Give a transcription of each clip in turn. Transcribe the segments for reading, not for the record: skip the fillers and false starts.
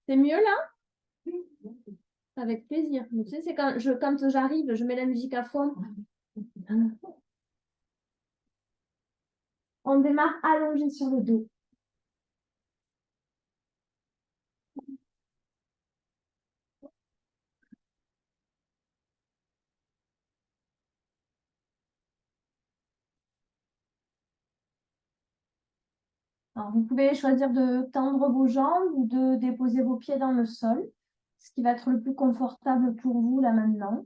C'est mieux là? Avec plaisir. Mais tu sais, c'est quand j'arrive, je mets la musique à fond. On démarre allongé sur le dos. Alors, vous pouvez choisir de tendre vos jambes ou de déposer vos pieds dans le sol, ce qui va être le plus confortable pour vous là maintenant.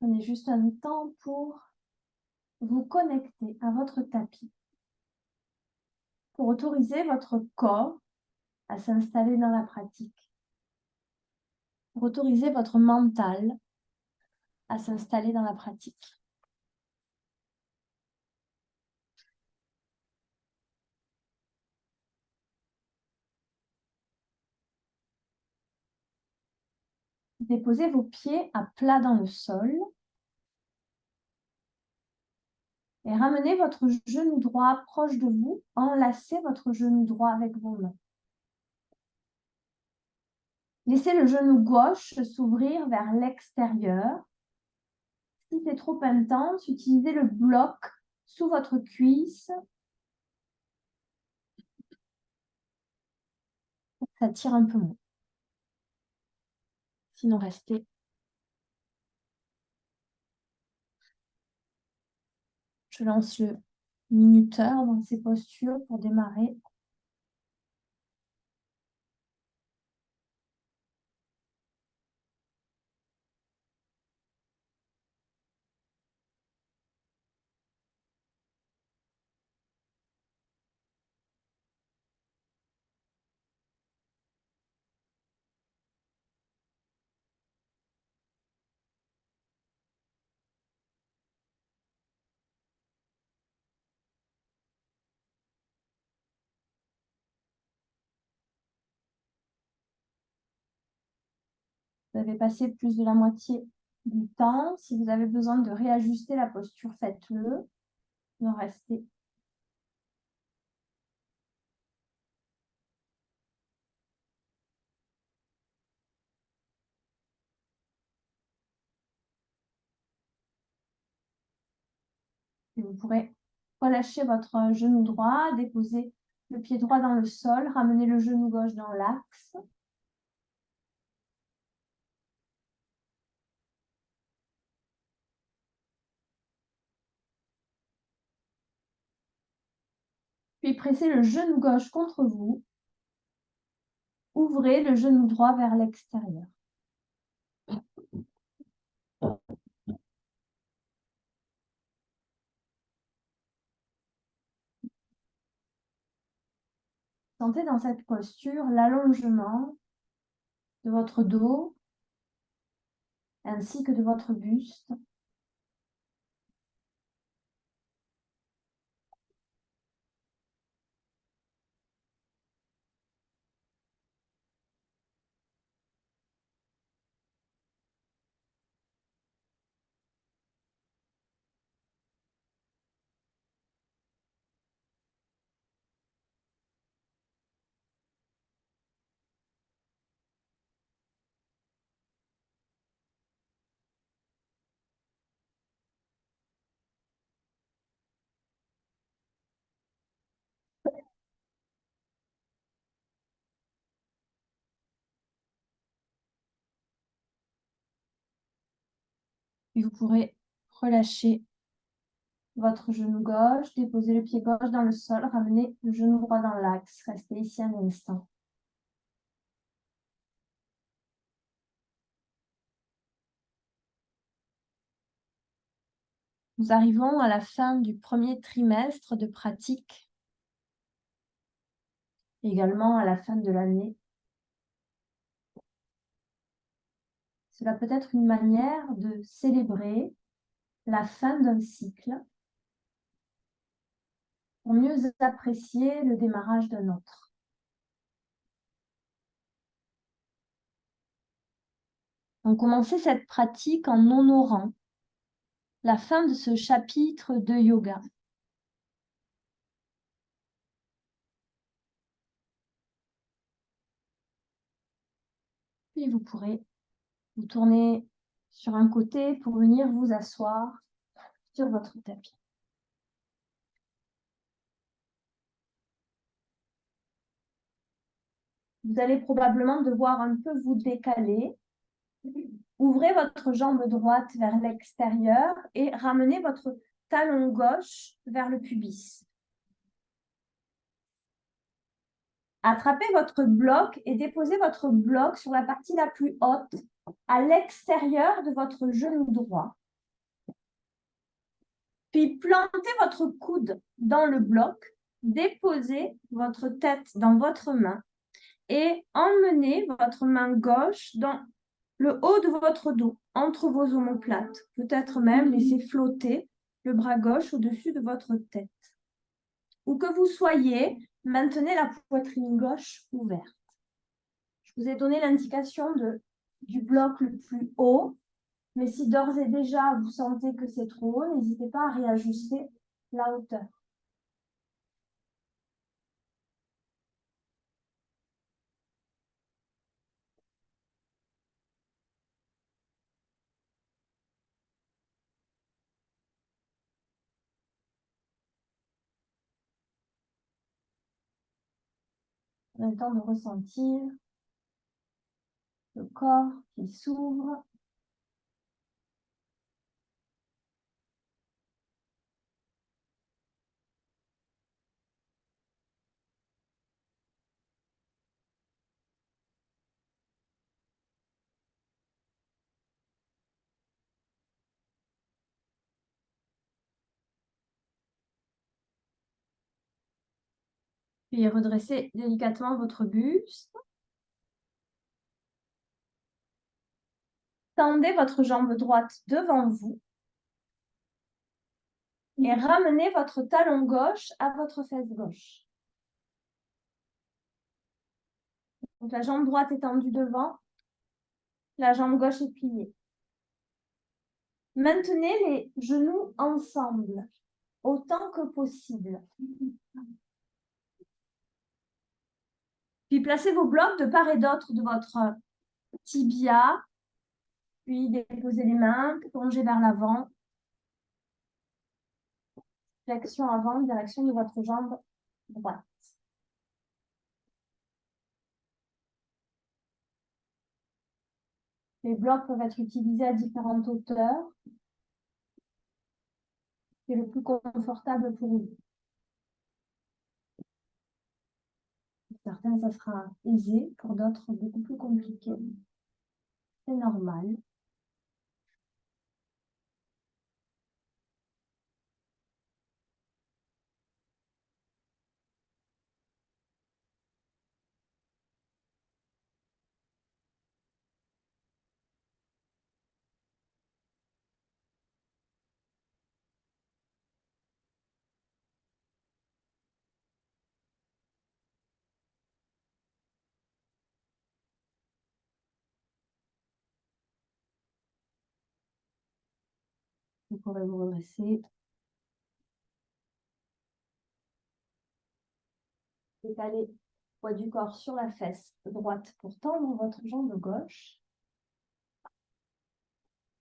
Prenez juste un temps pour vous connecter à votre tapis, pour autoriser votre corps à s'installer dans la pratique, pour autoriser votre mental à s'installer dans la pratique. Déposez vos pieds à plat dans le sol et ramenez votre genou droit proche de vous. Enlacez votre genou droit avec vos mains. Laissez le genou gauche s'ouvrir vers l'extérieur. Si c'est trop intense, utilisez le bloc sous votre cuisse. Ça tire un peu moins. Sinon, restez. Je lance le minuteur dans ces postures pour démarrer. Vous avez passé plus de la moitié du temps. Si vous avez besoin de réajuster la posture, faites-le. Non, restez. Et vous pourrez relâcher votre genou droit, déposer le pied droit dans le sol, ramener le genou gauche dans l'axe. Puis pressez le genou gauche contre vous. Ouvrez le genou droit vers l'extérieur. Sentez dans cette posture l'allongement de votre dos ainsi que de votre buste. Puis vous pourrez relâcher votre genou gauche, déposer le pied gauche dans le sol, ramener le genou droit dans l'axe. Restez ici un instant. Nous arrivons à la fin du premier trimestre de pratique, également à la fin de l'année. Cela peut être une manière de célébrer la fin d'un cycle pour mieux apprécier le démarrage d'un autre. Donc, commencez cette pratique en honorant la fin de ce chapitre de yoga. Puis vous pourrez vous tourner sur un côté pour venir vous asseoir sur votre tapis. Vous allez probablement devoir un peu vous décaler. Ouvrez votre jambe droite vers l'extérieur et ramenez votre talon gauche vers le pubis. Attrapez votre bloc et déposez votre bloc sur la partie la plus haute, à l'extérieur de votre genou droit. Puis plantez votre coude dans le bloc, déposez votre tête dans votre main et emmenez votre main gauche dans le haut de votre dos, entre vos omoplates. Peut-être même laisser flotter le bras gauche au-dessus de votre tête. Où que vous soyez, maintenez la poitrine gauche ouverte. Je vous ai donné l'indication du bloc le plus haut, mais si d'ores et déjà vous sentez que c'est trop haut, n'hésitez pas à réajuster la hauteur. On a le temps de ressentir le corps qui s'ouvre. Puis redressez délicatement votre buste. Tendez votre jambe droite devant vous et ramenez votre talon gauche à votre fesse gauche. Donc la jambe droite est tendue devant, la jambe gauche est pliée. Maintenez les genoux ensemble autant que possible. Puis placez vos blocs de part et d'autre de votre tibia, puis déposez les mains, plongez vers l'avant. Flexion avant, direction de votre jambe droite. Les blocs peuvent être utilisés à différentes hauteurs. C'est le plus confortable pour vous. Pour certains, ça sera aisé. Pour d'autres, beaucoup plus compliqué. C'est normal. Vous pourrez vous redresser. Étalez le poids du corps sur la fesse droite pour tendre votre jambe gauche.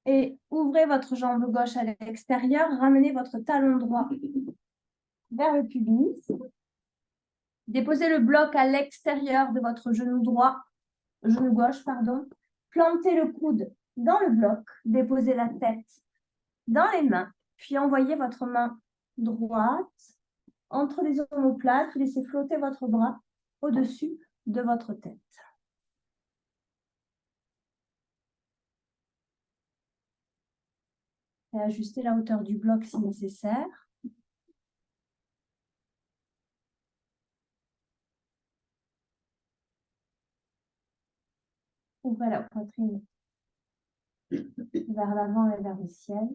Et ouvrez votre jambe gauche à l'extérieur. Ramenez votre talon droit vers le pubis. Déposez le bloc à l'extérieur de votre genou gauche, pardon. Plantez le coude dans le bloc. Déposez la tête dans les mains. Puis envoyez votre main droite entre les omoplates. Laissez flotter votre bras au-dessus de votre tête. Et ajustez la hauteur du bloc si nécessaire. Ouvrez la poitrine vers l'avant et vers le ciel.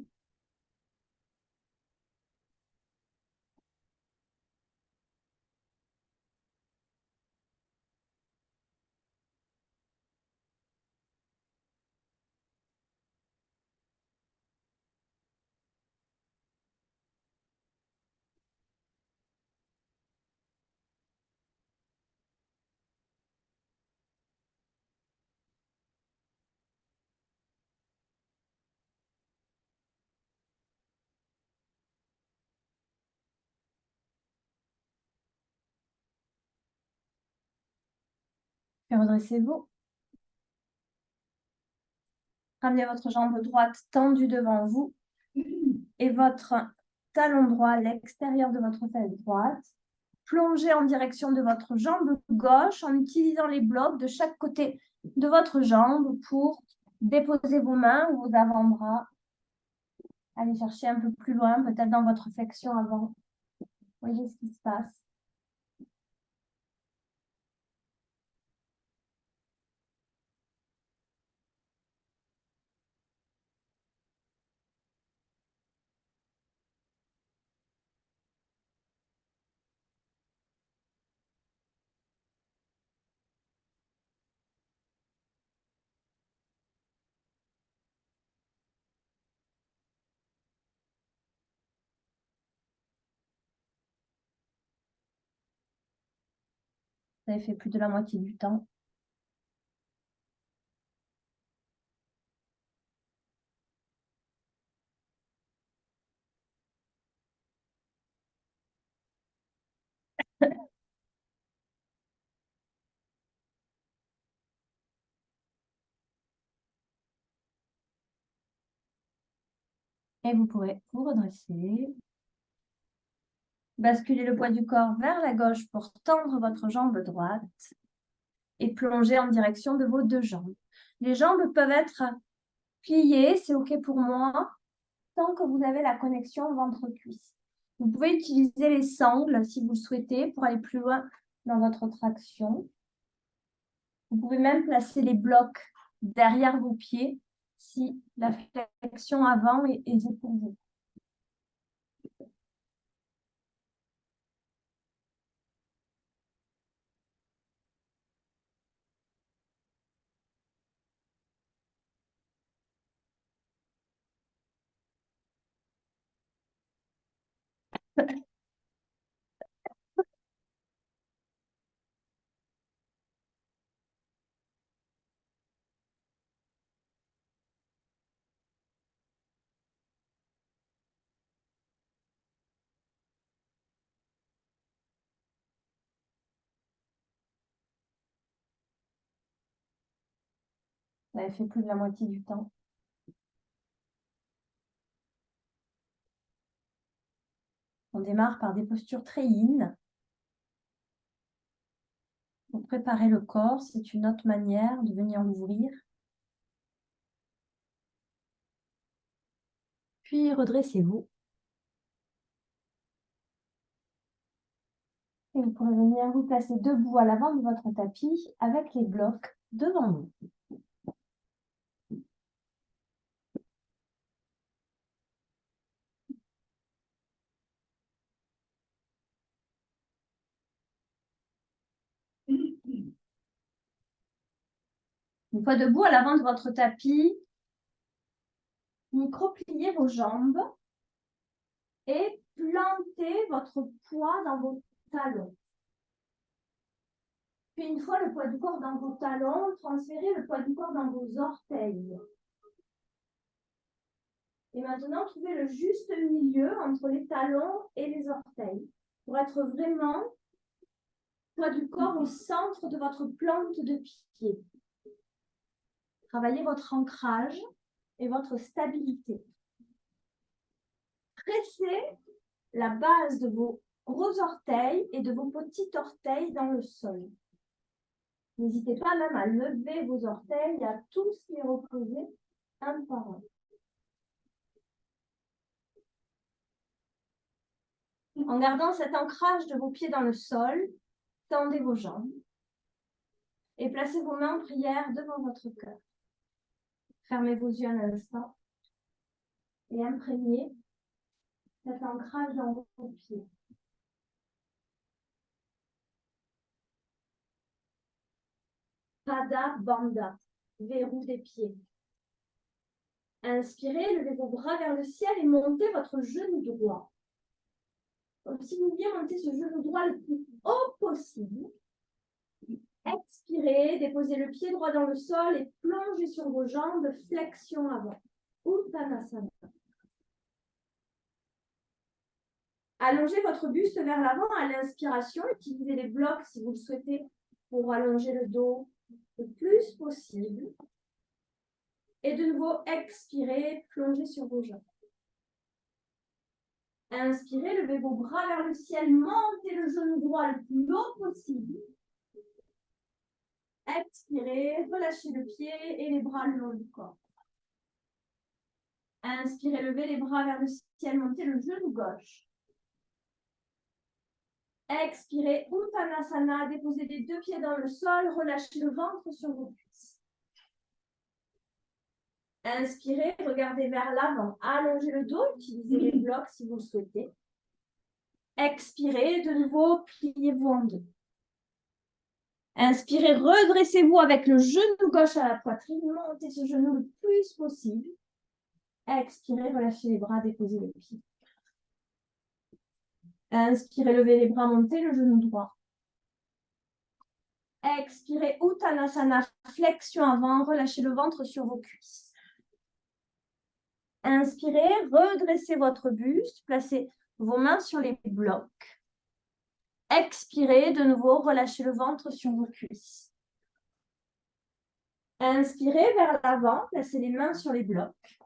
Puis redressez-vous. Ramenez votre jambe droite tendue devant vous et votre talon droit à l'extérieur de votre fesse droite. Plongez en direction de votre jambe gauche en utilisant les blocs de chaque côté de votre jambe pour déposer vos mains ou vos avant-bras. Allez chercher un peu plus loin, peut-être dans votre flexion avant. Voyez ce qui se passe. Vous avez fait plus de la moitié du temps. Et vous pourrez vous redresser. Basculez le poids du corps vers la gauche pour tendre votre jambe droite et plonger en direction de vos deux jambes. Les jambes peuvent être pliées, c'est OK pour moi, tant que vous avez la connexion ventre-cuisse. Vous pouvez utiliser les sangles si vous le souhaitez pour aller plus loin dans votre traction. Vous pouvez même placer les blocs derrière vos pieds si la flexion avant est aisée pour vous. Vous avez fait plus de la moitié du temps. On démarre par des postures très yin. Pour préparer le corps, c'est une autre manière de venir l'ouvrir. Puis redressez-vous. Et vous pourrez venir vous placer debout à l'avant de votre tapis avec les blocs devant vous. Une fois debout à l'avant de votre tapis, micro-pliez vos jambes et plantez votre poids dans vos talons. Puis une fois le poids du corps dans vos talons, transférez le poids du corps dans vos orteils. Et maintenant, trouvez le juste milieu entre les talons et les orteils pour être vraiment poids du corps au centre de votre plante de pied. Travaillez votre ancrage et votre stabilité. Pressez la base de vos gros orteils et de vos petits orteils dans le sol. N'hésitez pas même à lever vos orteils et à tous les reposer un par un. En gardant cet ancrage de vos pieds dans le sol, tendez vos jambes et placez vos mains en prière devant votre cœur. Fermez vos yeux un instant et imprégnez cet ancrage dans vos pieds. Pada Bandha, verrou des pieds. Inspirez, levez vos bras vers le ciel et montez votre genou droit. Comme si vous vouliez monter ce genou droit le plus haut possible. Expirez, déposez le pied droit dans le sol et plongez sur vos jambes, flexion avant. Uttanasana. Allongez votre buste vers l'avant à l'inspiration. Utilisez les blocs si vous le souhaitez pour allonger le dos le plus possible. Et de nouveau, expirez, plongez sur vos jambes. Inspirez, levez vos bras vers le ciel, montez le genou droit le plus haut possible. Expirez, relâchez le pied et les bras le long du corps. Inspirez, levez les bras vers le ciel, montez le genou gauche. Expirez, Uttanasana, déposez les deux pieds dans le sol, relâchez le ventre sur vos cuisses. Inspirez, regardez vers l'avant, allongez le dos, utilisez les blocs si vous le souhaitez. Expirez, de nouveau, pliez-vous en deux. Inspirez, redressez-vous avec le genou gauche à la poitrine, montez ce genou le plus possible. Expirez, relâchez les bras, déposez les pieds. Inspirez, levez les bras, montez le genou droit. Expirez, Uttanasana, flexion avant, relâchez le ventre sur vos cuisses. Inspirez, redressez votre buste, placez vos mains sur les blocs. Expirez, de nouveau, relâchez le ventre sur vos cuisses. Inspirez vers l'avant, placez les mains sur les blocs.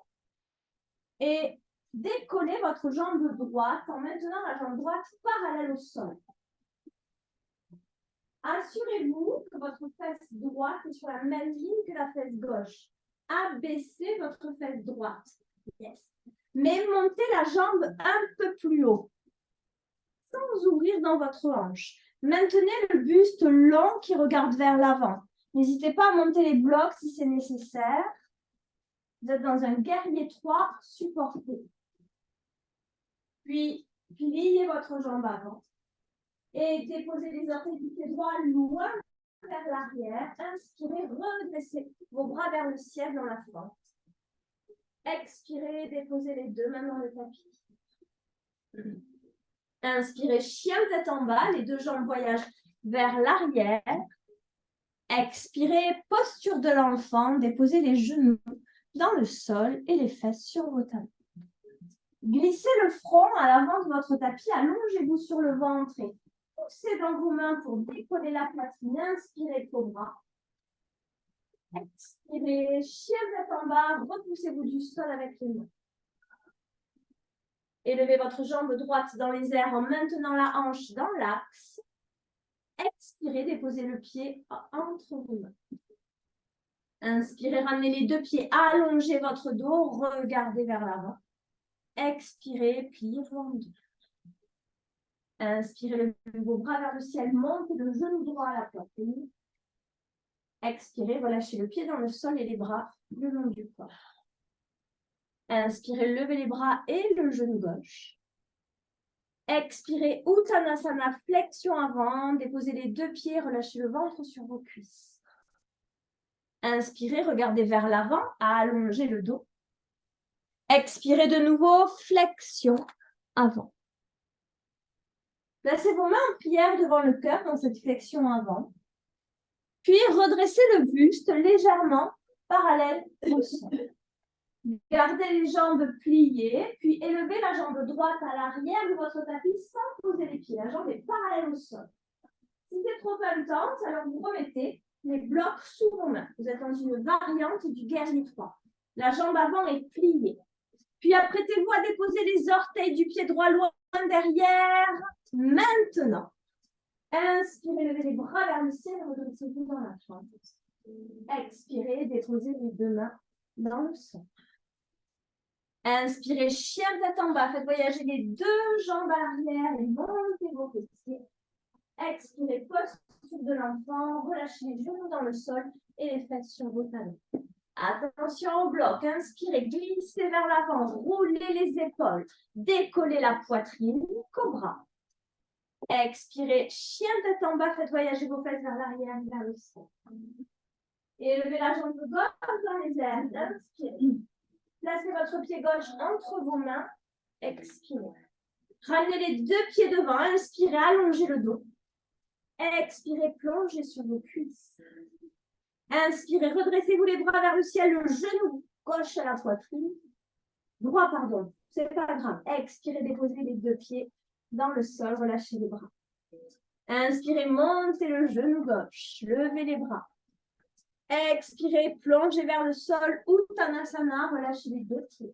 Et décollez votre jambe droite en maintenant la jambe droite parallèle au sol. Assurez-vous que votre fesse droite est sur la même ligne que la fesse gauche. Abaissez votre fesse droite. Yes. Mais montez la jambe un peu plus haut, sans ouvrir dans votre hanche. Maintenez le buste long qui regarde vers l'avant. N'hésitez pas à monter les blocs si c'est nécessaire. Vous êtes dans un guerrier 3, supporté. Puis, pliez votre jambe avant. Et déposez les orteils du pied droit loin vers l'arrière. Inspirez, redressez vos bras vers le ciel dans la fente. Expirez, déposez les deux mains dans le tapis. Inspirez, chien tête en bas, les deux jambes voyagent vers l'arrière. Expirez, posture de l'enfant, déposez les genoux dans le sol et les fesses sur vos talons. Glissez le front à l'avant de votre tapis, allongez-vous sur le ventre et poussez dans vos mains pour décoller la poitrine. Inspirez, cobra. Expirez, chien tête en bas, repoussez-vous du sol avec les mains. Élevez votre jambe droite dans les airs en maintenant la hanche dans l'axe. Expirez, déposez le pied entre vos mains. Inspirez, ramenez les deux pieds, allongez votre dos, regardez vers l'avant. Expirez, pliez-vous en deux. Inspirez, levez vos bras vers le ciel, montez le genou droit à la poitrine. Expirez, relâchez le pied dans le sol et les bras le long du corps. Inspirez, levez les bras et le genou gauche. Expirez, Uttanasana, flexion avant, déposez les deux pieds, relâchez le ventre sur vos cuisses. Inspirez, regardez vers l'avant, allongez le dos. Expirez de nouveau, flexion avant. Placez vos mains en prière devant le cœur dans cette flexion avant. Puis redressez le buste légèrement parallèle au sol. Gardez les jambes pliées, puis élevez la jambe droite à l'arrière de votre tapis sans poser les pieds. La jambe est parallèle au sol. Si c'est trop intense, alors vous remettez les blocs sous vos mains. Vous êtes dans une variante du guerrier 3. La jambe avant est pliée. Puis apprêtez-vous à déposer les orteils du pied droit loin derrière. Maintenant, inspirez, levez les bras vers le ciel, redressez-vous dans la fente. Expirez, déposez les deux mains dans le sol. Inspirez, chien tête en bas. Faites voyager les deux jambes à l'arrière et montez vos fessiers. Expirez, posture de l'enfant. Relâchez les genoux dans le sol et les fesses sur vos talons. Attention au bloc. Inspirez, glissez vers l'avant, roulez les épaules, décollez la poitrine, cobra. Expirez, chien tête en bas, faites voyager vos fesses vers l'arrière, vers le sol. Et levez la jambe gauche dans les airs. Inspirez. Placez votre pied gauche entre vos mains. Expirez. Ramenez les deux pieds devant. Inspirez, allongez le dos. Expirez, plongez sur vos cuisses. Inspirez, redressez-vous les bras vers le ciel, le genou gauche à la poitrine. Droit, pardon, c'est pas grave. Expirez, déposez les deux pieds dans le sol, relâchez les bras. Inspirez, montez le genou gauche, levez les bras. Expirez, plongez vers le sol, Uttanasana, relâchez les deux pieds.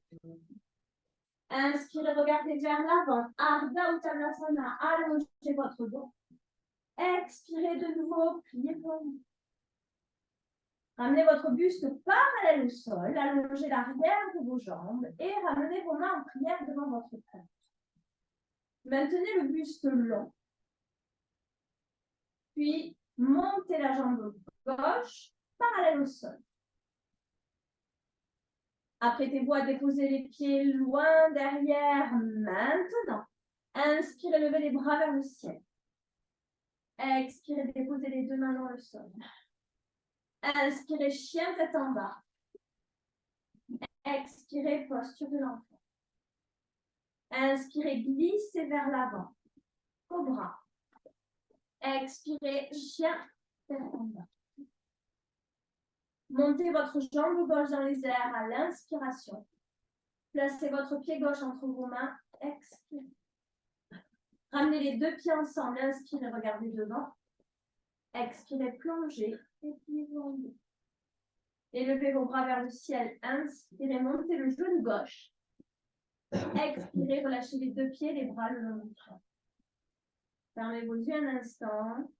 Inspirez, regardez vers l'avant, Ardha Uttanasana, allongez votre dos. Expirez de nouveau, pliez-vous. Ramenez votre buste parallèle au sol, allongez l'arrière de vos jambes et ramenez vos mains en prière devant votre cœur. Maintenez le buste long, puis montez la jambe gauche parallèle au sol. Apprêtez-vous à déposer les pieds loin derrière maintenant. Inspirez, levez les bras vers le ciel. Expirez, déposez les deux mains dans le sol. Inspirez, chien tête en bas. Expirez, posture de l'enfant. Inspirez, glissez vers l'avant. Cobra. Expirez, chien tête en bas. Montez votre jambe gauche dans les airs à l'inspiration. Placez votre pied gauche entre vos mains. Expirez. Ramenez les deux pieds ensemble. Inspirez, regardez devant. Expirez, plongez et pliez-vous. Élevez vos bras vers le ciel. Inspirez, montez le genou gauche. Expirez, relâchez les deux pieds, les bras le long du tronc. Fermez vos yeux un instant.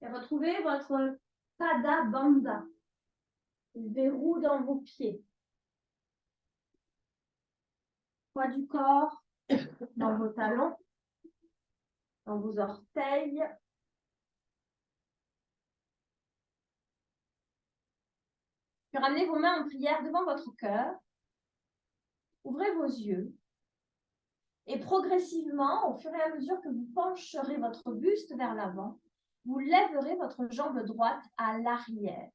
Et retrouvez votre Pada Bandha. Le verrou dans vos pieds. Poids du corps dans vos talons, dans vos orteils. Puis ramenez vos mains en prière devant votre cœur. Ouvrez vos yeux. Et progressivement, au fur et à mesure que vous pencherez votre buste vers l'avant, vous lèverez votre jambe droite à l'arrière,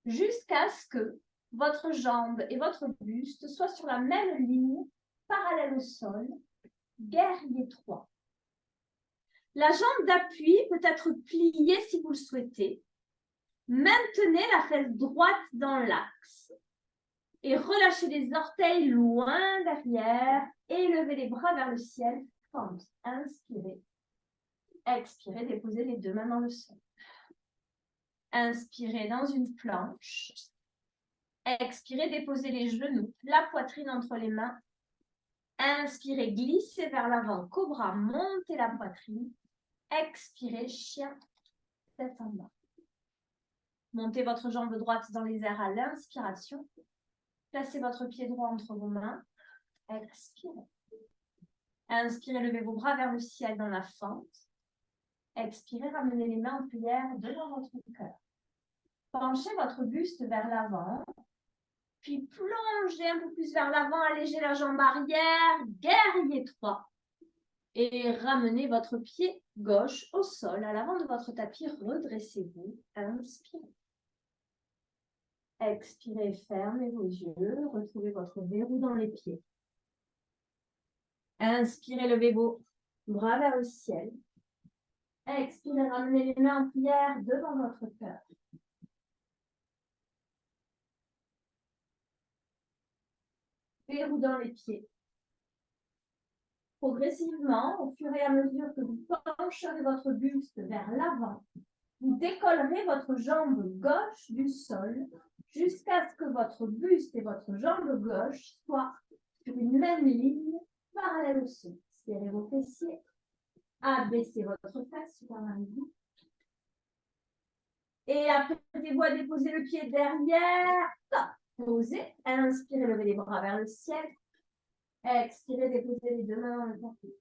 jusqu'à ce que votre jambe et votre buste soient sur la même ligne, parallèle au sol, guerrier 3. La jambe d'appui peut être pliée si vous le souhaitez. Maintenez la fesse droite dans l'axe et relâchez les orteils loin derrière. Élevez les bras vers le ciel. Inspirez. Expirez, déposez les deux mains dans le sol. Inspirez dans une planche. Expirez, déposez les genoux, la poitrine entre les mains. Inspirez, glissez vers l'avant, cobra, montez la poitrine. Expirez, chien, tête en bas. Montez votre jambe droite dans les airs à l'inspiration. Placez votre pied droit entre vos mains. Expirez. Inspirez, levez vos bras vers le ciel dans la fente. Expirez, ramenez les mains en prière devant votre cœur. Penchez votre buste vers l'avant. Puis plongez un peu plus vers l'avant, allégez la jambe arrière, guerrier 3. Et ramenez votre pied gauche au sol, à l'avant de votre tapis, redressez-vous, inspirez. Expirez, fermez vos yeux, retrouvez votre verrou dans les pieds. Inspirez, levez vos bras vers le ciel. Expirez, ramenez les mains en prière devant votre cœur. Verrou dans les pieds. Progressivement, au fur et à mesure que vous pencherez votre buste vers l'avant, vous décollerez votre jambe gauche du sol jusqu'à ce que votre buste et votre jambe gauche soient sur une même ligne parallèle au sol. Serrez vos fessiers, abaissez votre fesse par un bout. Et apprêtez-vous à déposer le pied derrière. Posez, inspirez, levez les bras vers le ciel. Expirez, déposez les deux mains dans le tapis.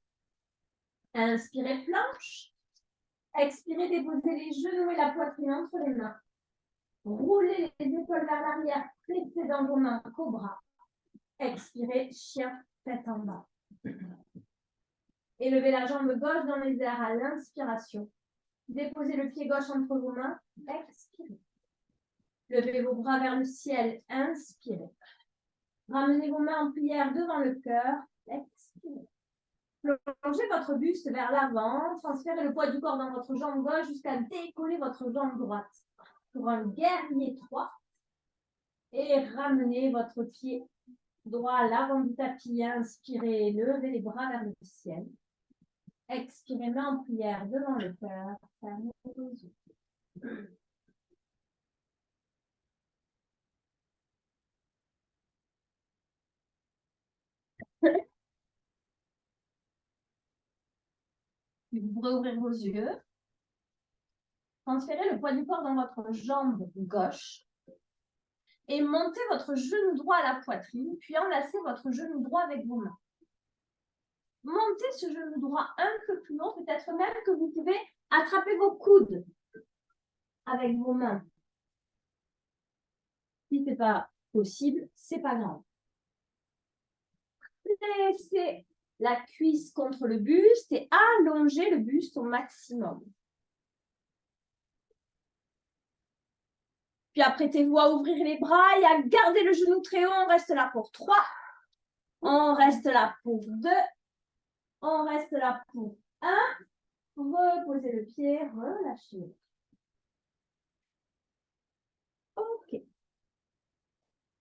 Inspirez, planche. Expirez, déposez les genoux et la poitrine entre les mains. Roulez les épaules vers l'arrière, pressez dans vos mains, cobra. Expirez, chien, tête en bas. Élevez la jambe gauche dans les airs à l'inspiration. Déposez le pied gauche entre vos mains, expirez. Levez vos bras vers le ciel, inspirez. Ramenez vos mains en prière devant le cœur, expirez. Plongez votre buste vers l'avant, transférez le poids du corps dans votre jambe gauche jusqu'à décoller votre jambe droite. Pour un guerrier 3. Et ramenez votre pied droit à l'avant du tapis, inspirez, levez les bras vers le ciel. Expirez, main en prière devant le cœur, fermez vos yeux. Vous pourrez ouvrir vos yeux. Transférez le poids du corps dans votre jambe gauche et montez votre genou droit à la poitrine, puis enlacez votre genou droit avec vos mains. Montez ce genou droit un peu plus haut, peut-être même que vous pouvez attraper vos coudes avec vos mains. Si ce n'est pas possible, ce n'est pas grave. Laissez la cuisse contre le buste et allongez le buste au maximum. Puis apprêtez-vous à ouvrir les bras et à garder le genou très haut. On reste là pour 3. On reste là pour 2. On reste là pour 1. Reposez le pied, relâchez. OK.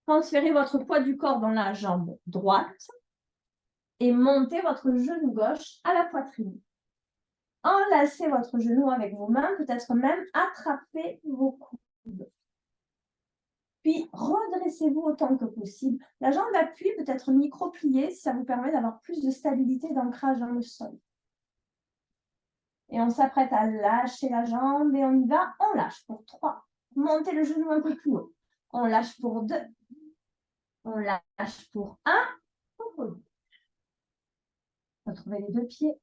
Transférez votre poids du corps dans la jambe droite et montez votre genou gauche à la poitrine. Enlacez votre genou avec vos mains, peut-être même attrapez vos coudes. Puis redressez-vous autant que possible. La jambe d'appui peut être micro-pliée si ça vous permet d'avoir plus de stabilité d'ancrage dans le sol. Et on s'apprête à lâcher la jambe et on y va. On lâche pour 3. Montez le genou un peu plus haut. On lâche pour 2. On lâche pour 1. Retrouvez les 2 pieds.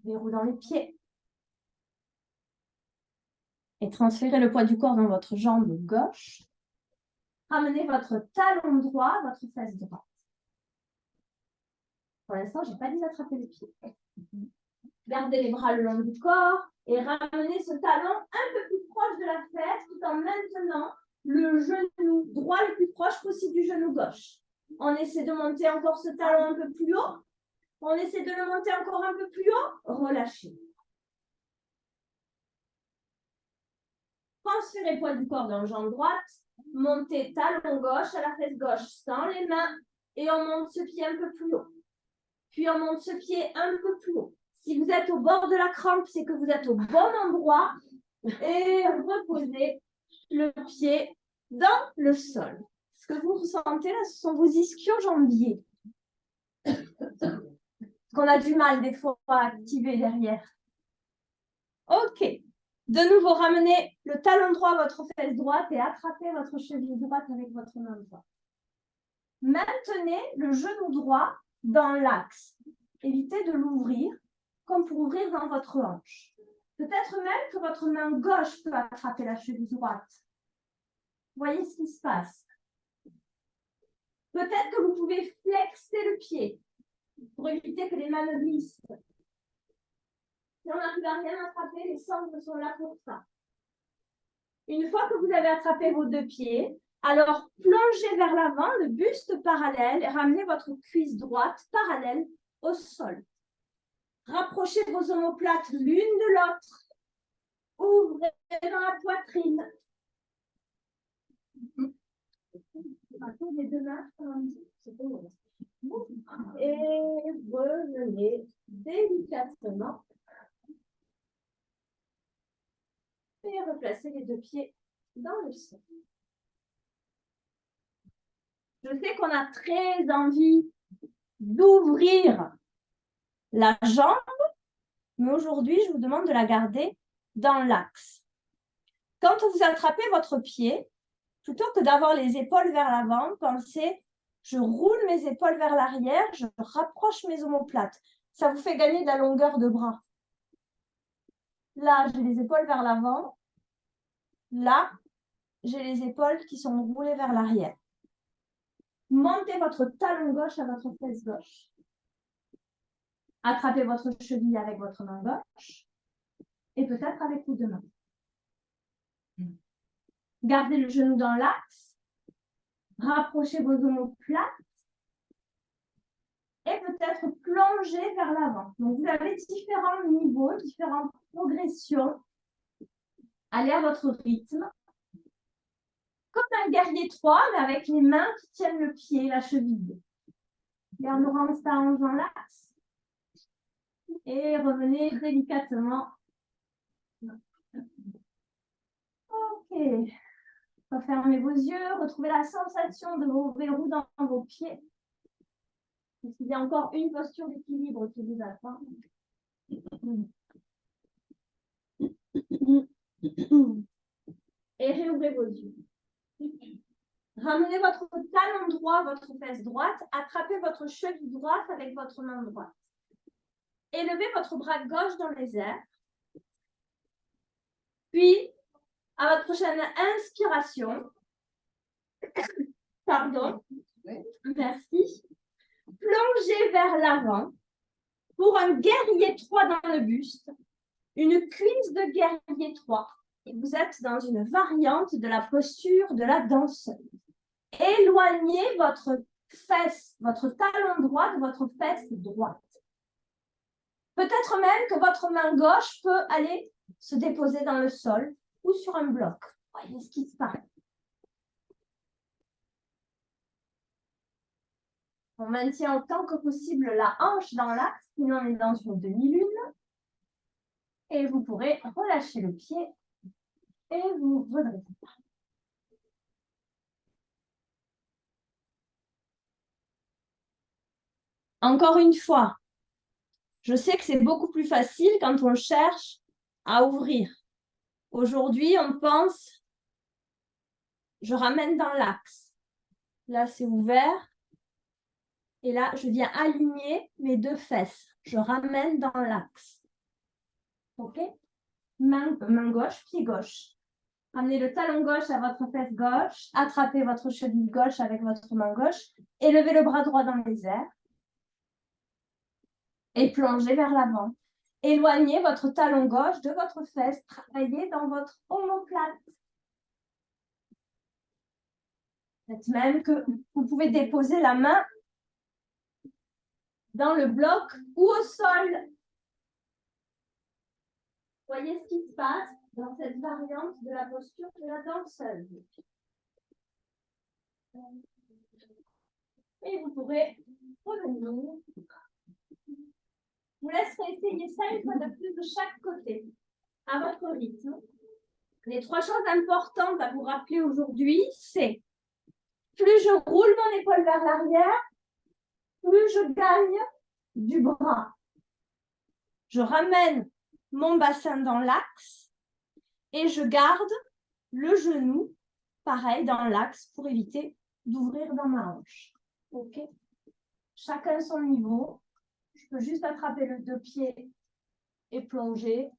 Verrou dans les pieds. Et transférez le poids du corps dans votre jambe gauche. Ramenez votre talon droit, votre fesse droite. Pour l'instant, je n'ai pas dit d'attraper les pieds. Gardez les bras le long du corps et ramenez ce talon un peu plus proche de la fesse tout en maintenant le genou droit le plus proche possible du genou gauche. On essaie de monter encore ce talon un peu plus haut. On essaie de le monter encore un peu plus haut. Relâchez. Transférez le poids du corps dans la jambe droite. Montez talon gauche à la fesse gauche sans les mains et on monte ce pied un peu plus haut. Puis on monte ce pied un peu plus haut. Si vous êtes au bord de la crampe, c'est que vous êtes au bon endroit. Et reposez le pied dans le sol. Ce que vous ressentez là, ce sont vos ischio-jambiers. Qu'on a du mal des fois à activer derrière. OK. De nouveau, ramenez le talon droit à votre fesse droite et attrapez votre cheville droite avec votre main droite. Maintenez le genou droit dans l'axe. Évitez de l'ouvrir comme pour ouvrir dans votre hanche. Peut-être même que votre main gauche peut attraper la cheville droite. Voyez ce qui se passe. Peut-être que vous pouvez flexer le pied pour éviter que les mains ne glissent. Si on n'arrive à rien attraper, les sangles sont là pour ça. Une fois que vous avez attrapé vos 2 pieds, alors plongez vers l'avant, le buste parallèle et ramenez votre cuisse droite parallèle au sol. Rapprochez vos omoplates l'une de l'autre. Ouvrez dans la poitrine. Les 2 mains, et revenez délicatement. Et replacez les 2 pieds dans le sol. Je sais qu'on a très envie d'ouvrir la jambe, mais aujourd'hui, je vous demande de la garder dans l'axe. Quand vous attrapez votre pied, plutôt que d'avoir les épaules vers l'avant, pensez, je roule mes épaules vers l'arrière, je rapproche mes omoplates. Ça vous fait gagner de la longueur de bras. Là, j'ai les épaules vers l'avant. Là, j'ai les épaules qui sont roulées vers l'arrière. Montez votre talon gauche à votre fesse gauche. Attrapez votre cheville avec votre main gauche et peut-être avec les deux mains. Gardez le genou dans l'axe. Rapprochez vos omoplates et peut-être plonger vers l'avant. Donc, vous avez différents niveaux, différentes progressions. Allez à votre rythme. Comme un guerrier 3, mais avec les mains qui tiennent le pied, la cheville. Gardez ça dans l'axe. Et revenez délicatement. Ok. Refermez vos yeux, retrouvez la sensation de vos verrous dans vos pieds. Il y a encore une posture d'équilibre qui vous attend. Et réouvrez vos yeux. Ramenez votre talon droit, votre fesse droite. Attrapez votre cheville droite avec votre main droite. Élevez votre bras gauche dans les airs. Puis, à votre prochaine inspiration, pardon, merci, plongez vers l'avant pour un guerrier 3 dans le buste, une cuisse de guerrier 3. Et vous êtes dans une variante de la posture de la danseuse. Éloignez votre fesse, votre talon droit de votre fesse droite. Peut-être même que votre main gauche peut aller se déposer dans le sol ou sur un bloc. Voyez ce qui se passe. On maintient autant que possible la hanche dans l'axe, sinon on est dans une demi-lune. Et vous pourrez relâcher le pied et vous redresser. Encore une fois, je sais que c'est beaucoup plus facile quand on cherche à ouvrir. Aujourd'hui, on pense, je ramène dans l'axe. Là, c'est ouvert. Et là, je viens aligner mes deux fesses. Je ramène dans l'axe. OK? Main gauche, pied gauche. Ramenez le talon gauche à votre fesse gauche. Attrapez votre cheville gauche avec votre main gauche. Élevez le bras droit dans les airs. Et plongez vers l'avant. Éloignez votre talon gauche de votre fesse. Travaillez dans votre omoplate. Peut-être même que vous pouvez déposer la main dans le bloc ou au sol. Voyez ce qui se passe dans cette variante de la posture de la danseuse. Et vous pourrez revenir. Vous laisserez essayer ça une fois de plus de chaque côté, à votre rythme. Les 3 choses importantes à vous rappeler aujourd'hui, c'est plus je roule mon épaule vers l'arrière, plus je gagne du bras. Je ramène mon bassin dans l'axe et je garde le genou, pareil, dans l'axe pour éviter d'ouvrir dans ma hanche. OK? Chacun son niveau. Je peux juste attraper le 2 pieds et plonger.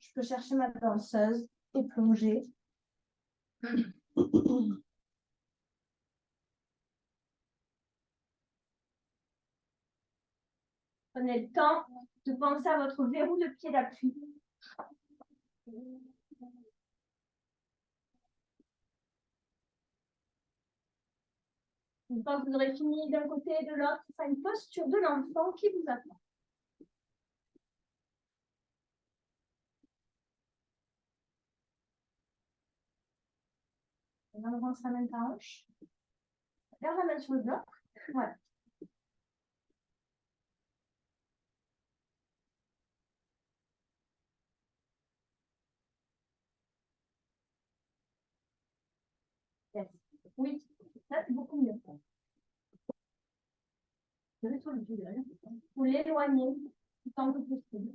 Je peux chercher ma danseuse et plonger. Prenez le temps de penser à votre verrou de pied d'appui. Une fois que vous aurez fini d'un côté et de l'autre, ce sera une posture de l'enfant qui vous attend. On avance la main ta hanche. Garde la main sur le bloc. Voilà. Yes. Oui, ça c'est beaucoup mieux. Vous l'éloignez autant que possible.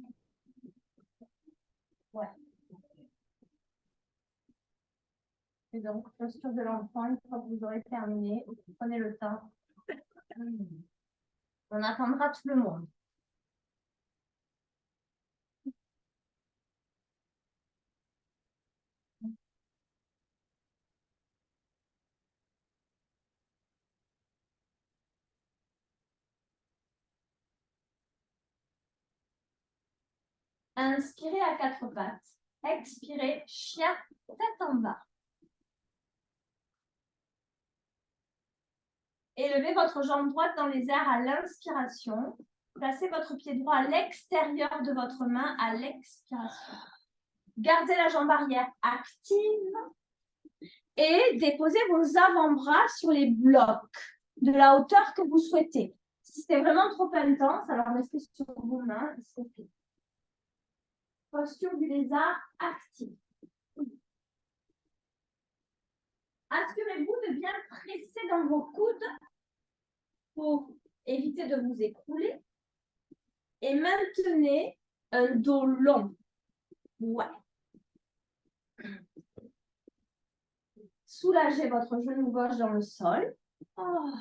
Ouais. Et donc, posture de l'enfant, une fois que vous aurez terminé, prenez le temps. On attendra tout le monde. Inspirez à quatre pattes. Expirez, chien, tête en bas. Élevez votre jambe droite dans les airs à l'inspiration. Placez votre pied droit à l'extérieur de votre main à l'expiration. Gardez la jambe arrière active et déposez vos avant-bras sur les blocs de la hauteur que vous souhaitez. Si c'est vraiment trop intense, alors restez sur vos mains. Posture du lézard active. Assurez-vous de bien presser dans vos coudes pour éviter de vous écrouler. Et maintenez un dos long. Ouais. Soulagez votre genou gauche dans le sol. Oh.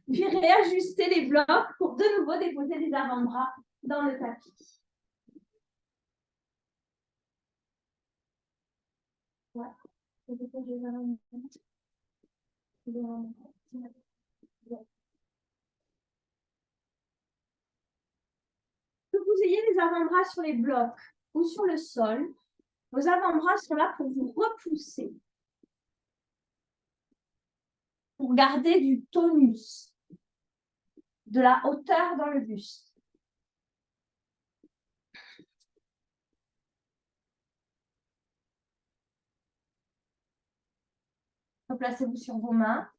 Puis réajustez les blocs pour de nouveau déposer les avant-bras dans le tapis. Ouais. Que vous ayez les avant-bras sur les blocs ou sur le sol, vos avant-bras sont là pour vous repousser, pour garder du tonus, de la hauteur dans le buste. Replacez-vous sur vos mains.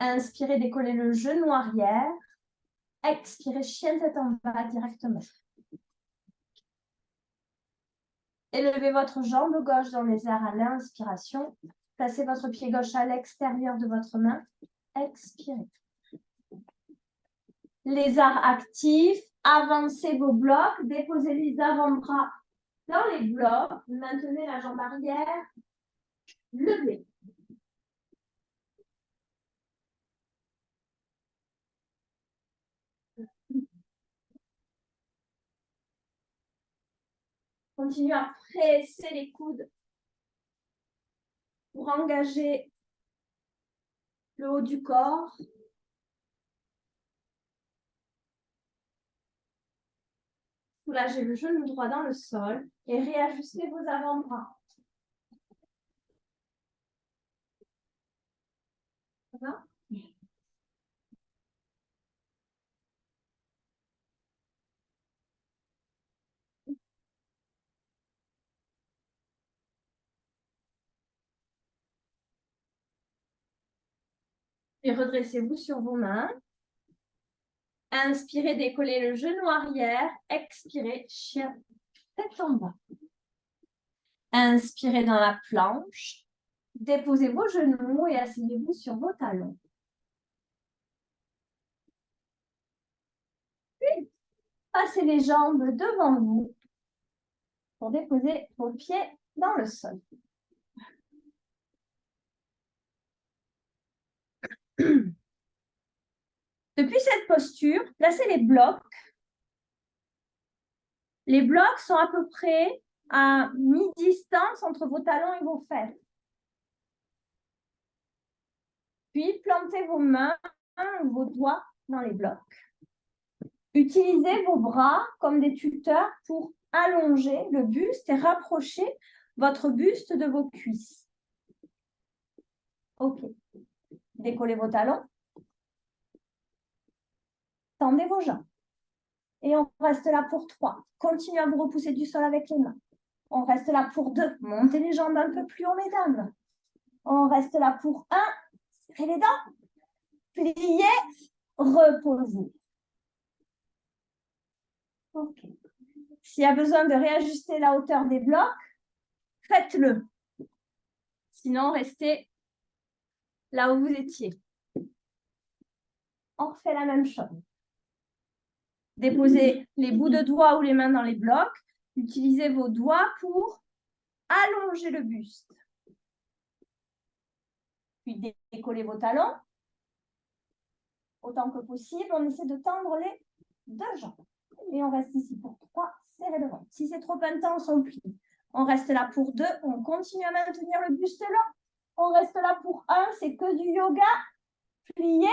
Inspirez, décollez le genou arrière. Expirez, chien tête en bas directement. Élevez votre jambe gauche dans les airs à l'inspiration. Placez votre pied gauche à l'extérieur de votre main. Expirez. Lézard actif. Avancez vos blocs. Déposez les avant-bras dans les blocs. Maintenez la jambe arrière. Levez. Continuez à presser les coudes pour engager le haut du corps. Soulagez le genou droit dans le sol et réajustez vos avant-bras. Ça va? Et redressez-vous sur vos mains. Inspirez, décollez le genou arrière. Expirez, chien, tête en bas. Inspirez dans la planche. Déposez vos genoux et asseyez-vous sur vos talons. Puis, passez les jambes devant vous pour déposer vos pieds dans le sol. Depuis cette posture, placez les blocs. Les blocs sont à peu près à mi-distance entre vos talons et vos fesses. Puis, plantez vos mains, vos doigts dans les blocs. Utilisez vos bras comme des tuteurs pour allonger le buste et rapprocher votre buste de vos cuisses. OK. Décollez vos talons. Tendez vos jambes. Et on reste là pour 3. Continuez à vous repousser du sol avec les mains. On reste là pour 2. Montez les jambes un peu plus haut, mesdames. On reste là pour 1. Serrez les dents. Pliez. Reposez. OK. S'il y a besoin de réajuster la hauteur des blocs, faites-le. Sinon, restez là où vous étiez. On refait la même chose. Déposez les bouts de doigts ou les mains dans les blocs. Utilisez vos doigts pour allonger le buste. Puis décollez vos talons. Autant que possible, on essaie de tendre les 2 jambes. Et on reste ici pour 3, serrez le ventre. Si c'est trop intense, on plie. On reste là pour 2, on continue à maintenir le buste là. On reste là pour 1, c'est que du yoga. Pliez,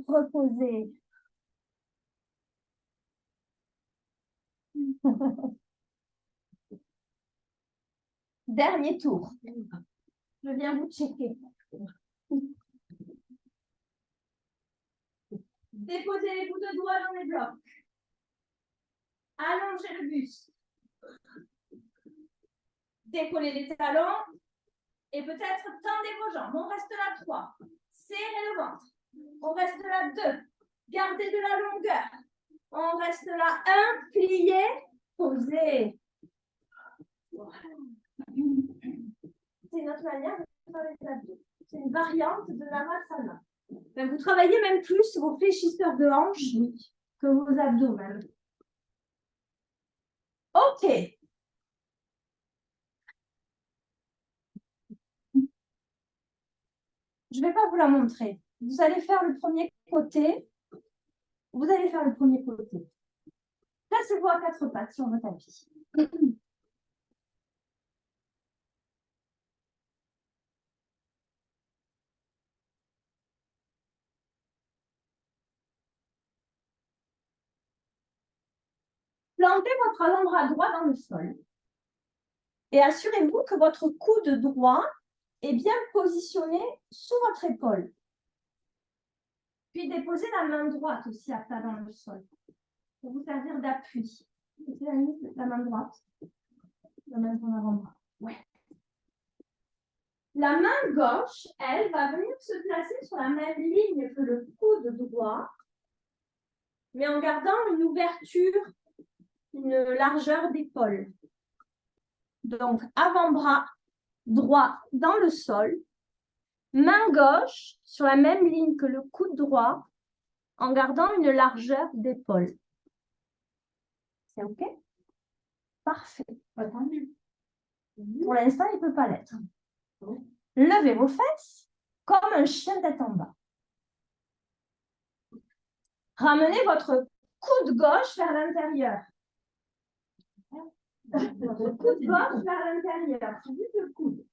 reposez. Dernier tour. Je viens vous checker. Déposez les bouts de doigts dans les blocs. Allongez le buste. Décollez les talons. Et peut-être tendez vos jambes. On reste là 3. Serrez le ventre. On reste là 2. Gardez de la longueur. On reste là 1. Pliez. Posez. C'est notre manière de faire les abdos. C'est une variante de l'Amasana. Vous travaillez même plus vos fléchisseurs de hanches que vos abdos même. Ok. Je ne vais pas vous la montrer. Vous allez faire le premier côté. Vous allez faire le premier côté. Placez-vous à 4 pattes sur votre tapis. Plantez votre avant-bras droit dans le sol. Et assurez-vous que votre coude droit est bien positionné sous votre épaule. Puis déposez la main droite aussi à plat dans le sol pour vous servir d'appui. La main droite. La main de ton avant-bras. Ouais. La main gauche, elle, va venir se placer sur la même ligne que le coude droit, mais en gardant une ouverture, une largeur d'épaule. Donc, avant-bras droit dans le sol, main gauche sur la même ligne que le coude droit, en gardant une largeur d'épaule. C'est OK? Parfait. Pour l'instant, il ne peut pas l'être. Levez vos fesses comme un chien tête en bas. Ramenez votre coude gauche vers l'intérieur. Votre coude gauche vers l'intérieur. Juste le coude.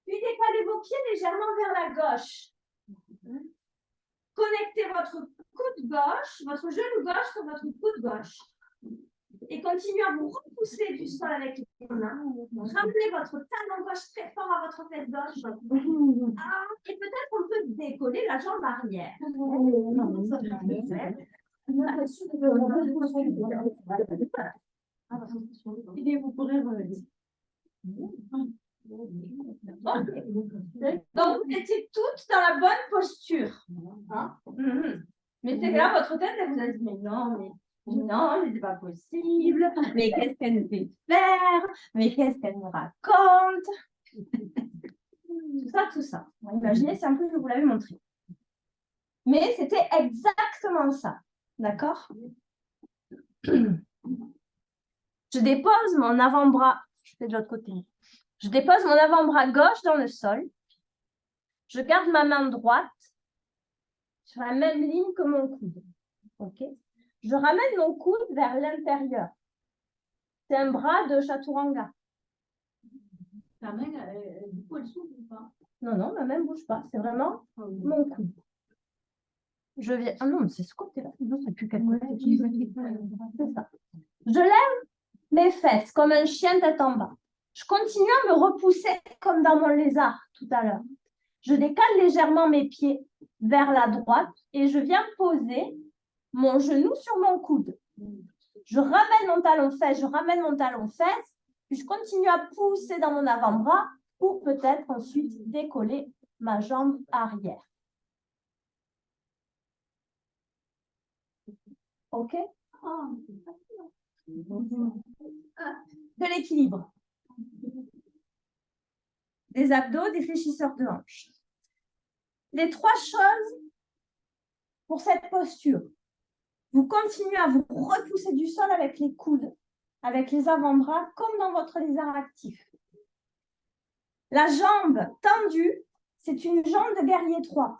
Puis décalez vos pieds légèrement vers la gauche. Connectez votre coude gauche, votre genou gauche sur votre coude gauche. Et continuez à vous repousser du sol avec les mains. Ramenez votre talon gauche très fort à votre fesse gauche. Ah, et peut-être on peut décoller la jambe arrière. Et vous pourrez revenir. Okay. Donc, vous étiez toutes dans la bonne posture. Hein? Mais c'est là, votre tête, elle vous a dit, mais non, c'est pas possible. Mais qu'est-ce qu'elle nous fait faire? Mais qu'est-ce qu'elle nous raconte? Tout ça. Bon, imaginez, c'est un peu que je vous l'avais montré. Mais c'était exactement ça. D'accord? Je dépose mon avant-bras. Je fais de l'autre côté. Je dépose mon avant-bras gauche dans le sol. Je garde ma main droite sur la même ligne que mon coude. OK? Je ramène mon coude vers l'intérieur. C'est un bras de chaturanga. Ta main, du coup, elle s'ouvre ou pas? Non, ma main ne bouge pas. C'est vraiment mon coude. Je viens... Ah non, mais c'est ce côté-là. C'est plus quel côté. C'est ça. Je lève mes fesses comme un chien tête en bas. Je continue à me repousser comme dans mon lézard tout à l'heure. Je décale légèrement mes pieds vers la droite et je viens poser mon genou sur mon coude. Je ramène mon talon fesse, puis je continue à pousser dans mon avant-bras pour peut-être ensuite décoller ma jambe arrière. OK? De l'équilibre. Des abdos, des fléchisseurs de hanches. Les 3 choses pour cette posture. Vous continuez à vous repousser du sol avec les coudes, avec les avant-bras, comme dans votre lézard actif. La jambe tendue, c'est une jambe de guerrier 3,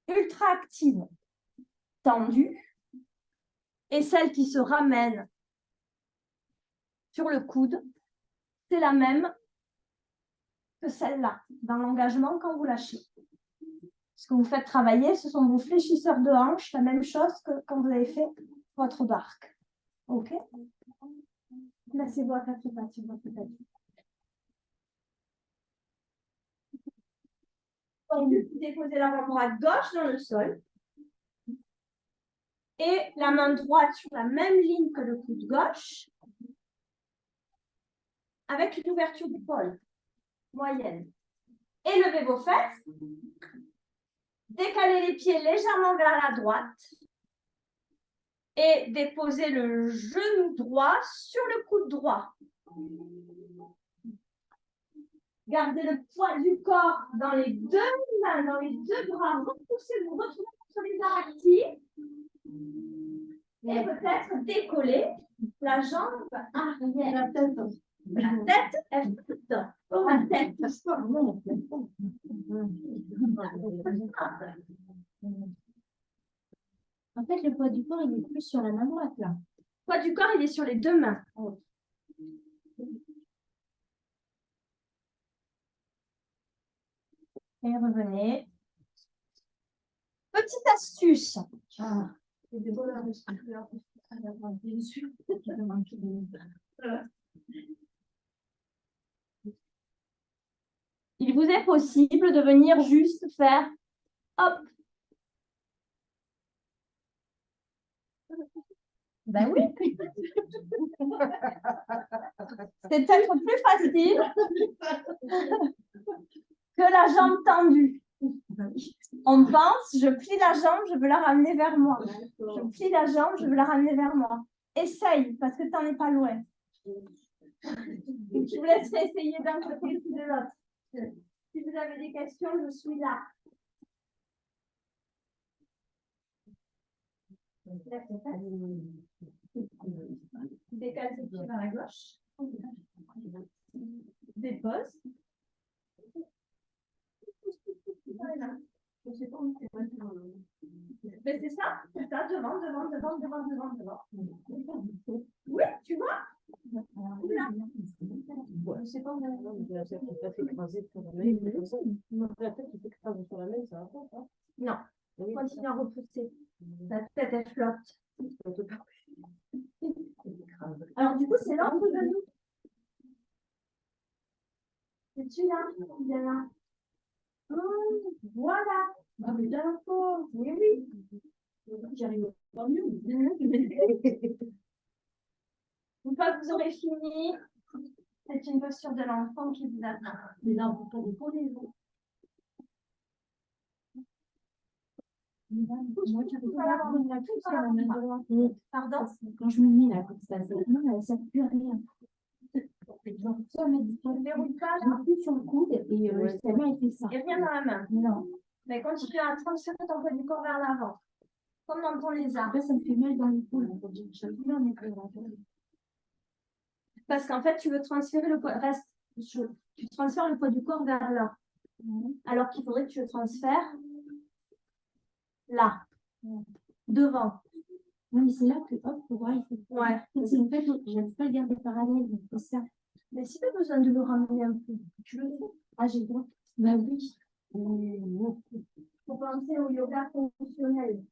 ultra active, tendue, et celle qui se ramène sur le coude, c'est la même que celle-là, dans l'engagement quand vous lâchez. Ce que vous faites travailler, ce sont vos fléchisseurs de hanches, la même chose que quand vous avez fait votre barque. OK? Placez-vous à quatre pattes sur votre tapis. Déposez l'avant-bras gauche dans le sol. Et la main droite sur la même ligne que le coude gauche. Avec une ouverture du pôle moyenne. Élevez vos fesses. Décalez les pieds légèrement vers la droite. Et déposez le genou droit sur le coude droit. Gardez le poids du corps dans les deux mains, dans les deux bras. Repoussez-vous, retrouvez sur les arrêtés. Et peut-être décoller la jambe arrière. La tête, elle flotte. La tête. En fait, le poids du corps, il est plus sur la main droite, là. Le poids du corps, il est sur les deux mains. Et revenez. Petite astuce. Il vous est possible de venir juste faire hop. Ben oui. C'est peut-être plus facile que la jambe tendue. On pense, je plie la jambe, je veux la ramener vers moi. Je plie la jambe, je veux la ramener vers moi. Essaye, parce que tu n'en es pas loin. Je vous laisserai essayer d'un côté puis de l'autre. Si vous avez des questions, je suis là. Décale ses pieds vers la gauche. Dépose. Mais c'est ça, devant. Oui, tu vois. Là. Je sais pas, la tête qui s'est écrasée sur la main, la tête qui s'est écrasée sur la main, ça va pas, ça? Non, continue à repousser. La tête, elle flotte. Alors, du coup, c'est l'ordre de nous. C'est-tu là? Il est là. Voilà. Ah, mais d'accord. Oui. J'arrive pas mieux. Une fois que vous aurez fini, c'est une posture de l'enfant qui vous attend. Mais là, on peut pas décoller, vous. Moi, tu peux pas prendre la touche sur la main droite. Pardon? Quand je me mets là, comme ça, non, elle ne sert plus à rien. Genre, ça, mais Ne verrouille pas je là. mets plus sur le coude et ça m'a été ça. Et rien dans la main. Non. Mais continue à transférer ton poids du corps vers l'avant. Comme dans ton lézard. Après, ça me fait mal dans le cou. Parce qu'en fait, tu veux transférer le poids. Tu transfères le poids du corps vers là. Alors qu'il faudrait que tu le transfères là. Devant. Non, mais c'est là que, hop, pour voir, il faut. Ouais. C'est en fait, je ne peux pas le garder parallèle, donc c'est ça. Mais si tu as besoin de le ramener un peu, tu le fais. Ah, j'ai le droit. Bah oui. Il faut penser au yoga fonctionnel.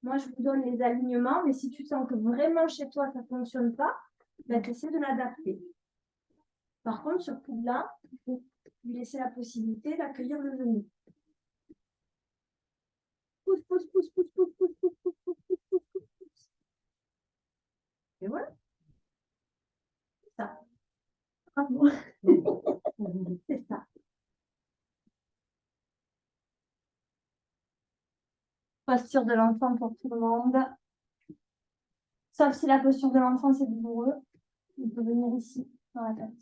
Moi, je vous donne les alignements, mais si tu sens que vraiment chez toi, ça ne fonctionne pas, ben, tu essaies de l'adapter. Par contre, sur ce là, il faut lui laisser la possibilité d'accueillir le genou. Pousse. Et voilà. C'est ça. Bravo. C'est ça. Posture de l'enfant pour tout le monde. Sauf si la posture de l'enfant, c'est douloureux. Il peut venir ici, dans la tête.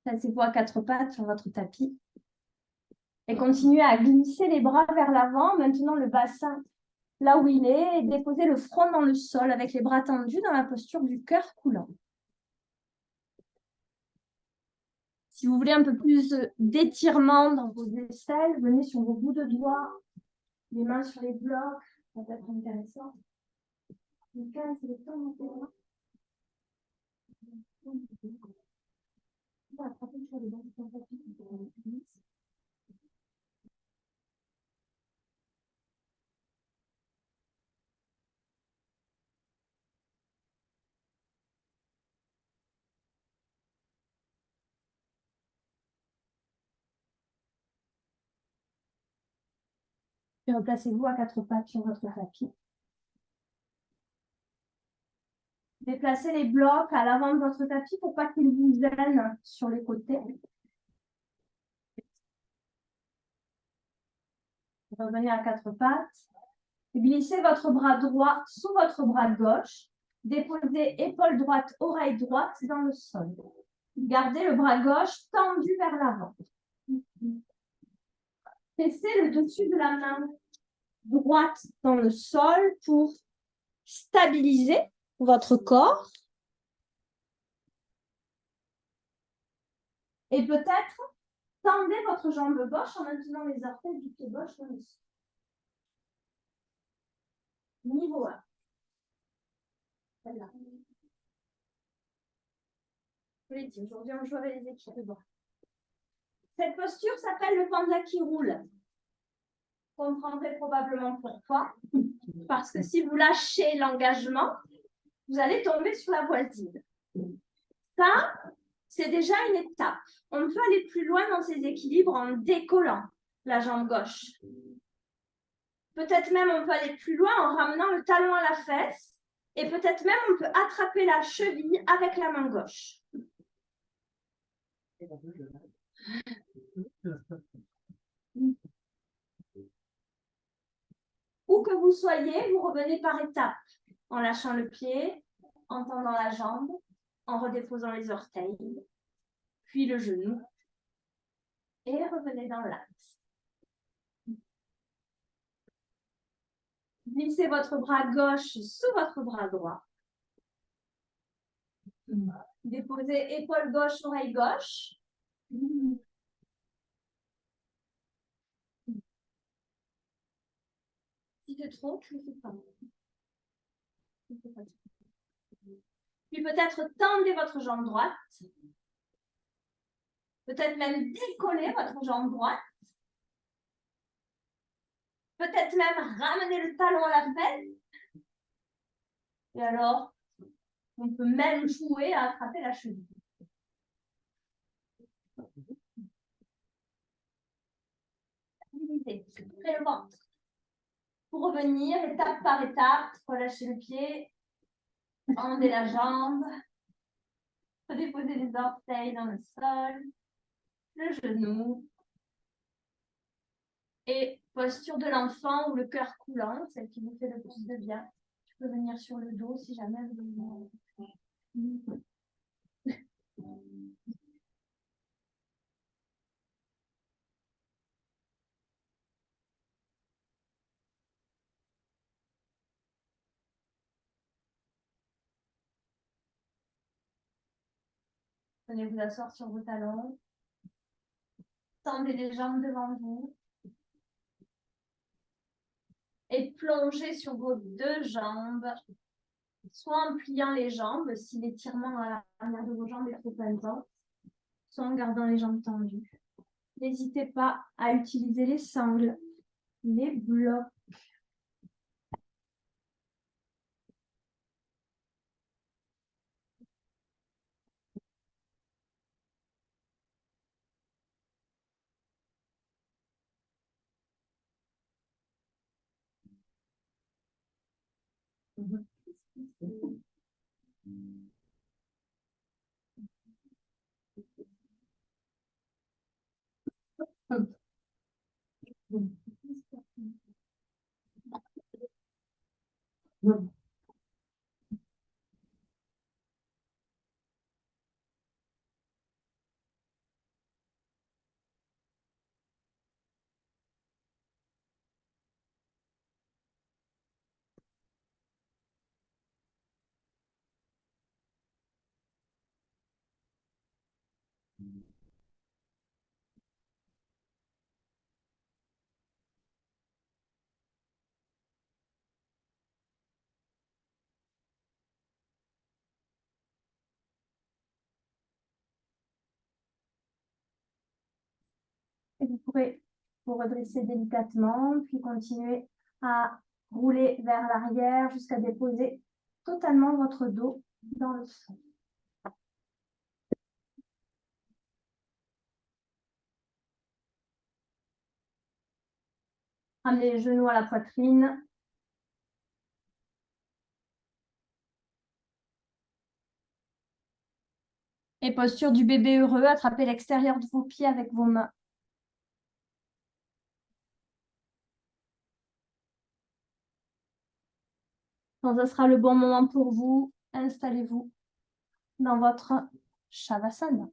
Placez-vous à quatre pattes sur votre tapis. Et continuez à glisser les bras vers l'avant. Maintenant, le bassin là où il est. Et déposez le front dans le sol avec les bras tendus dans la posture du cœur coulant. Si vous voulez un peu plus d'étirement dans vos aisselles, venez sur vos bouts de doigts, les mains sur les blocs. Ça peut être intéressant. 15, c'est le temps d'entendre. On va attraper sur les bancs de tapis. Et replacez-vous à quatre pattes sur votre tapis. Déplacez les blocs à l'avant de votre tapis pour pas qu'ils vous gênent sur les côtés. Revenez à quatre pattes. Glissez votre bras droit sous votre bras gauche. Déposez épaule droite, oreille droite dans le sol. Gardez le bras gauche tendu vers l'avant. Pressez le dessus de la main droite dans le sol pour stabiliser votre corps. Et peut-être tendez votre jambe gauche en maintenant les orteils du pied gauche dans le sol. Niveau 1. Celle-là. Je l'ai dit, aujourd'hui on joue avec les équilibres. Cette posture s'appelle le panda qui roule. Vous comprendrez probablement pourquoi. Parce que si vous lâchez l'engagement, vous allez tomber sur la voisine. Ça, c'est déjà une étape. On peut aller plus loin dans ces équilibres en décollant la jambe gauche. Peut-être même on peut aller plus loin en ramenant le talon à la fesse. Et peut-être même on peut attraper la cheville avec la main gauche. Où que vous soyez, vous revenez par étapes, en lâchant le pied, en tendant la jambe, en redéposant les orteils, puis le genou, et revenez dans l'axe. Glissez votre bras gauche sous votre bras droit. Déposez épaule gauche, oreille gauche. Si c'est trop, je ne fais pas. Puis peut-être tendez votre jambe droite. Peut-être même décoller votre jambe droite. Peut-être même ramener le talon à la fesse. Et alors, on peut même jouer à attraper la cheville. Ouvrez le ventre. Pour revenir, étape par étape, relâchez le pied, tendez la jambe, redéposez les orteils dans le sol, le genou. Et posture de l'enfant ou le cœur coulant, celle qui vous fait le plus de bien. Tu peux venir sur le dos si jamais vous voulez. Venez vous asseoir sur vos talons. Tendez les jambes devant vous. Et plongez sur vos deux jambes, soit en pliant les jambes, si l'étirement à l'arrière de vos jambes est trop intense, soit en gardant les jambes tendues. N'hésitez pas à utiliser les sangles, les blocs. vous pourrez vous redresser délicatement, puis continuer à rouler vers l'arrière jusqu'à déposer totalement votre dos dans le sol. Amenez les genoux à la poitrine. Et posture du bébé heureux, attrapez l'extérieur de vos pieds avec vos mains. Quand ce sera le bon moment pour vous, installez-vous dans votre Shavasana.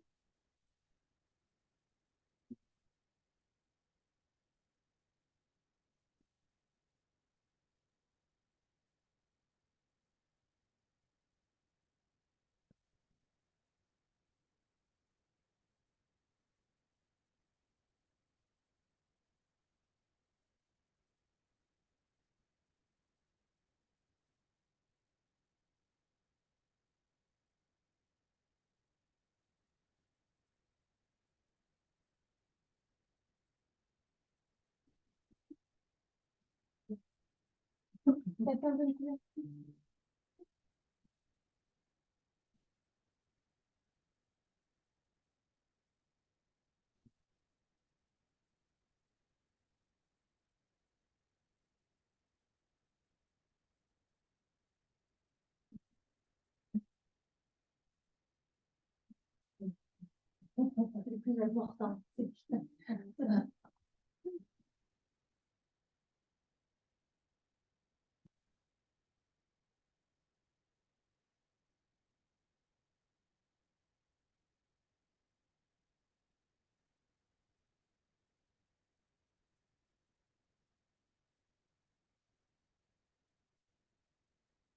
C'est le plus important.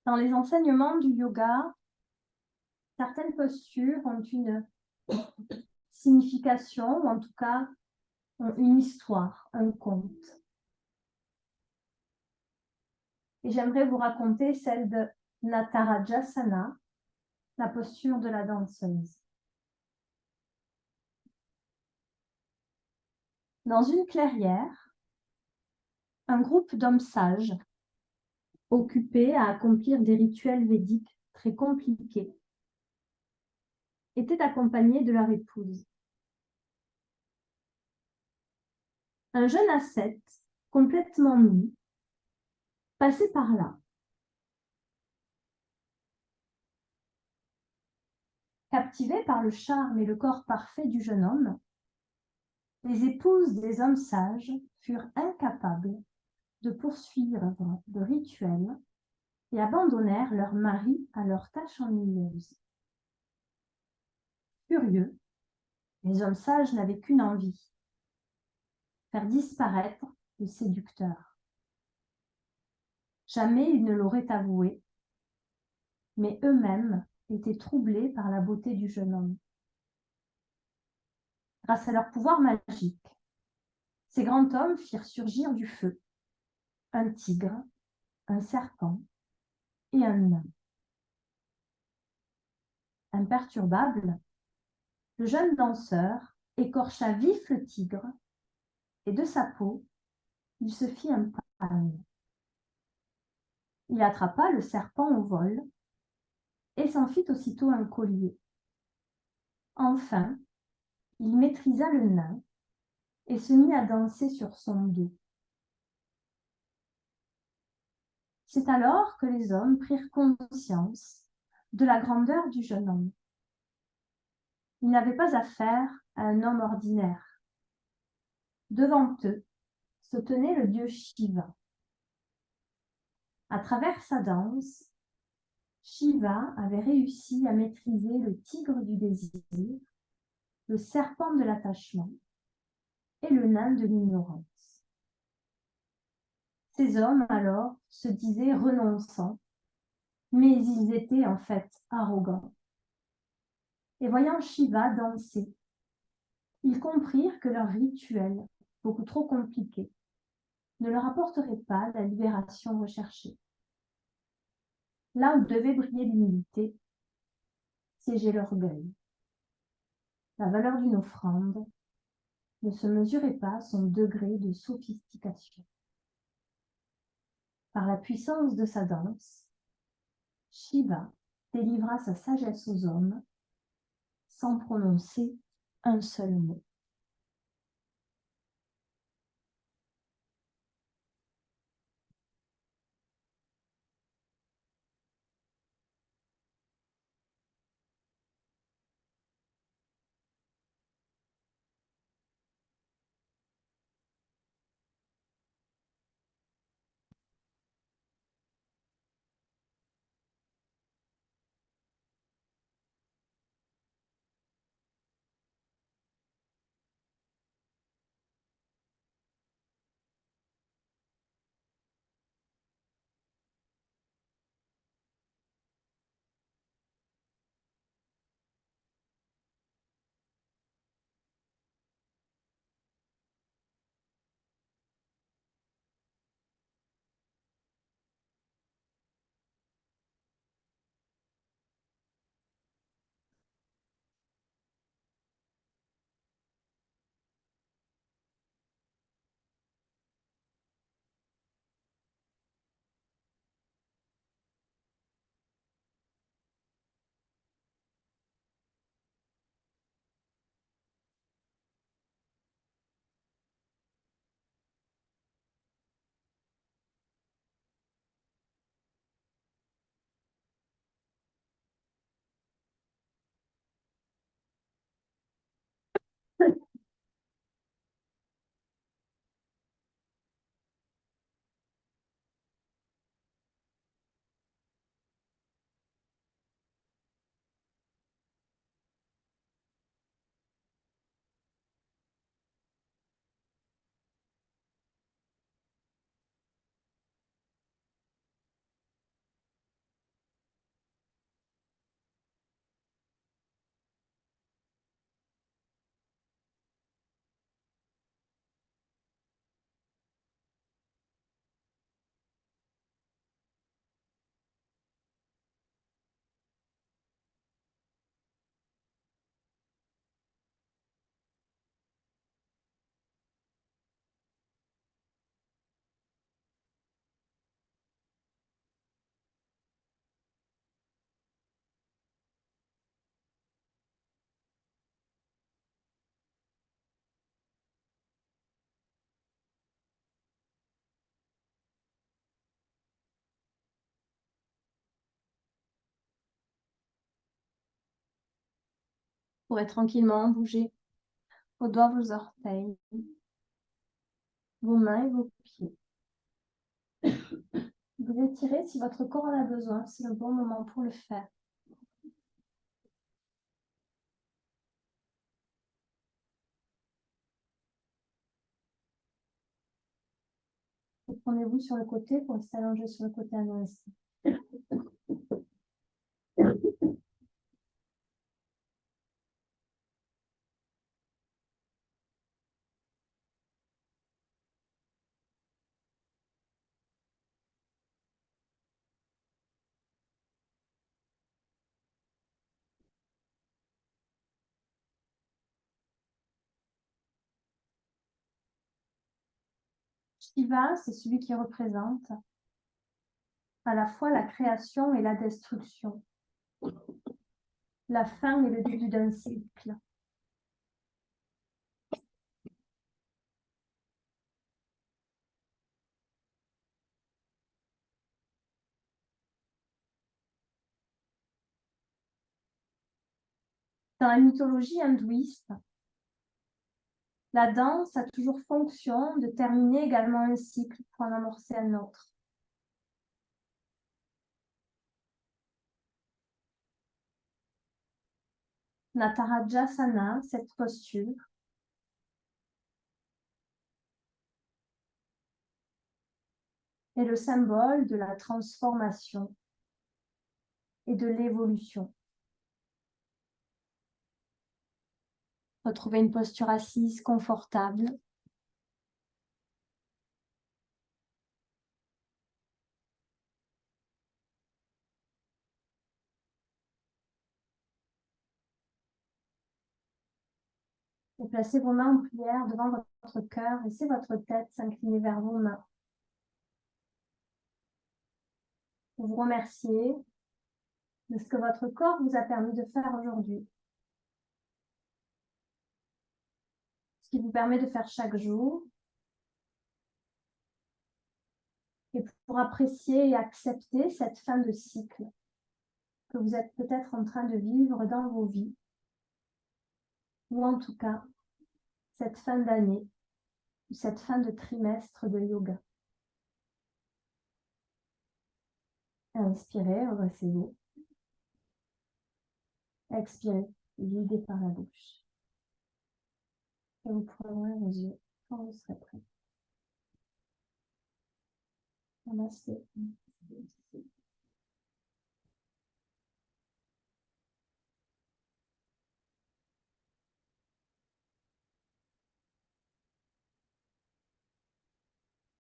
Dans les enseignements du yoga, certaines postures ont une signification, ou en tout cas ont une histoire, un conte. Et j'aimerais vous raconter celle de Natarajasana, la posture de la danseuse. Dans une clairière, un groupe d'hommes sages, occupés à accomplir des rituels védiques très compliqués, était accompagné de leur épouse. Un jeune ascète, complètement nu, passait par là. Captivés par le charme et le corps parfait du jeune homme, les épouses des hommes sages furent incapables de poursuivre le rituel et abandonnèrent leurs maris à leurs tâches ennuyeuses. Furieux, les hommes sages n'avaient qu'une envie, faire disparaître le séducteur. Jamais ils ne l'auraient avoué, mais eux-mêmes étaient troublés par la beauté du jeune homme. Grâce à leur pouvoir magique, ces grands hommes firent surgir du feu un tigre, un serpent et un nain. Imperturbable, le jeune danseur écorcha vif le tigre et de sa peau, il se fit un pagne. Il attrapa le serpent au vol et s'en fit aussitôt un collier. Enfin, il maîtrisa le nain et se mit à danser sur son dos. C'est alors que les hommes prirent conscience de la grandeur du jeune homme. Ils n'avaient pas affaire à un homme ordinaire. Devant eux se tenait le dieu Shiva. À travers sa danse, Shiva avait réussi à maîtriser le tigre du désir, le serpent de l'attachement et le nain de l'ignorance. Ces hommes alors se disaient renonçants, mais ils étaient en fait arrogants. Et voyant Shiva danser, ils comprirent que leur rituel, beaucoup trop compliqué, ne leur apporterait pas la libération recherchée. Là où devait briller l'humilité, siégeait l'orgueil. La valeur d'une offrande Ne se mesurez pas son degré de sophistication. Par la puissance de sa danse, Shiva délivra sa sagesse aux hommes sans prononcer un seul mot. Vous pourrez tranquillement bouger vos doigts, vos orteils, vos mains et vos pieds. Vous étirez si votre corps en a besoin, c'est le bon moment pour le faire. Prenez-vous sur le côté pour rester allongé sur le côté un instant. Shiva, c'est celui qui représente à la fois la création et la destruction, la fin et le début d'un cycle. Dans la mythologie hindouiste, la danse a toujours fonction de terminer également un cycle pour en amorcer un autre. Natarajasana, cette posture, est le symbole de la transformation et de l'évolution. Retrouvez une posture assise confortable. Et placez vos mains en prière devant votre cœur. Laissez votre tête s'incliner vers vos mains. Vous remerciez de ce que votre corps vous a permis de faire aujourd'hui. Ce qui vous permet de faire chaque jour. Et pour apprécier et accepter cette fin de cycle que vous êtes peut-être en train de vivre dans vos vies. Ou en tout cas, cette fin d'année, ou cette fin de trimestre de yoga. Inspirez, redressez-vous. Expirez, videz par la bouche. Et vous pourrez ouvrir vos yeux quand vous serez prêt. Namaste.